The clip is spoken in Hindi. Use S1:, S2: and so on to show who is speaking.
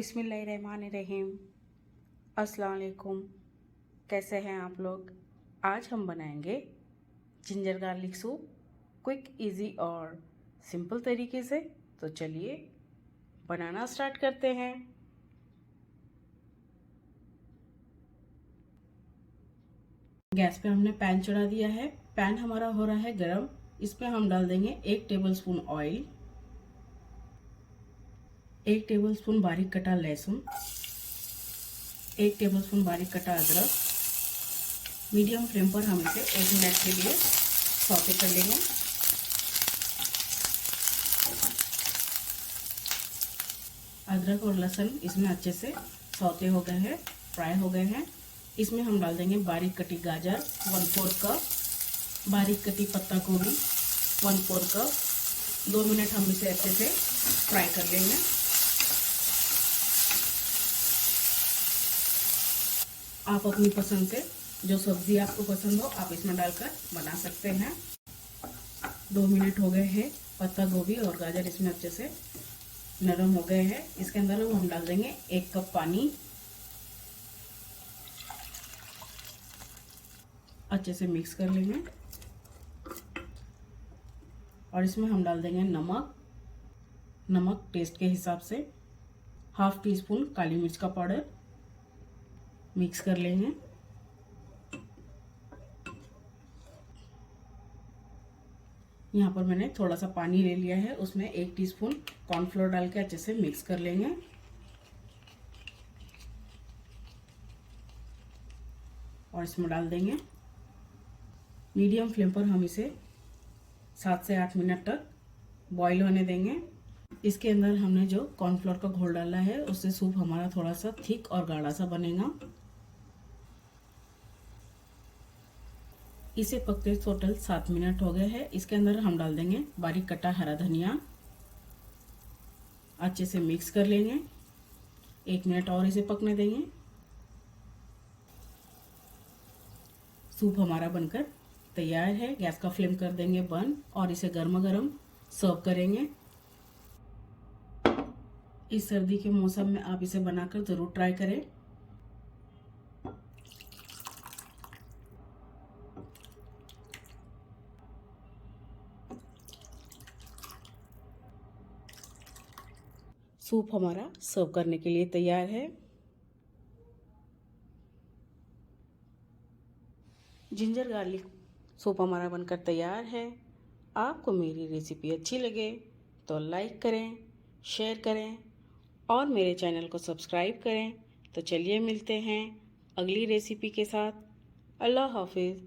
S1: बिस्मिल्लाहिर्रहमानिर्रहीम। अस्सलाम वालेकुम। कैसे हैं आप लोग? आज हम बनाएंगे ginger garlic soup quick, easy और सिंपल तरीके से। तो चलिए बनाना स्टार्ट करते हैं। गैस पे हमने पैन चढ़ा दिया है। पैन हमारा हो रहा है गरम। इसमें हम डाल देंगे 1 टेबलस्पून ऑयल, 1 टेबलस्पून बारीक कटा लहसुन, 1 टेबलस्पून बारीक कटा अदरक। मीडियम फ्लेम पर हम इसे 1 मिनट के लिए सौते कर लेंगे। अदरक और लहसुन इसमें अच्छे से सौते हो गए हैं, फ्राई हो गए हैं। इसमें हम डाल देंगे बारीक कटी गाजर 1/4 कप, बारीक कटी पत्ता गोभी 1/4 कप। 2 मिनट हम इसे अच्छे से फ्राई कर लेंगे। आप अपनी पसंद से जो सब्जी आपको पसंद हो आप इसमें डालकर बना सकते हैं। 2 मिनट हो गए हैं। पत्ता गोभी और गाजर इसमें अच्छे से नरम हो गए हैं। इसके अंदर हम डाल देंगे 1 कप पानी। अच्छे से मिक्स कर लेंगे और इसमें हम डाल देंगे नमक टेस्ट के हिसाब से। 1/2 टीस्पून काली मिर्च का पाउडर। मिक्स कर लेंगे। यहाँ पर मैंने थोड़ा सा पानी ले लिया है, उसमें 1 टीस्पून कॉर्नफ्लोर डाल के अच्छे से मिक्स कर लेंगे। और इसमें डाल देंगे। मीडियम फ्लेम पर हम इसे 7 से 8 मिनट तक बॉईल होने देंगे। इसके अंदर हमने जो कॉर्नफ्लोर का घोल डाला है उससे सूप हमारा थोड़ा सा थिक और गाढ़ा सा बनेगा। इसे पकते टोटल 7 मिनट हो गए हैं। इसके अंदर हम डाल देंगे बारीक कटा हरा धनिया। अच्छे से मिक्स कर लेंगे। 1 मिनट और इसे पकने देंगे। सूप हमारा बनकर तैयार है। गैस का फ्लेम कर देंगे बंद और इसे गर्मा गर्म सर्व करेंगे। इस सर्दी के मौसम में आप इसे बनाकर ज़रूर ट्राई करें। सूप हमारा सर्व करने के लिए तैयार है। जिंजर गार्लिक सूप हमारा बनकर तैयार है। आपको मेरी रेसिपी अच्छी लगे तो लाइक करें, शेयर करें और मेरे चैनल को सब्सक्राइब करें। तो चलिए मिलते हैं अगली रेसिपी के साथ। अल्लाह हाफिज़।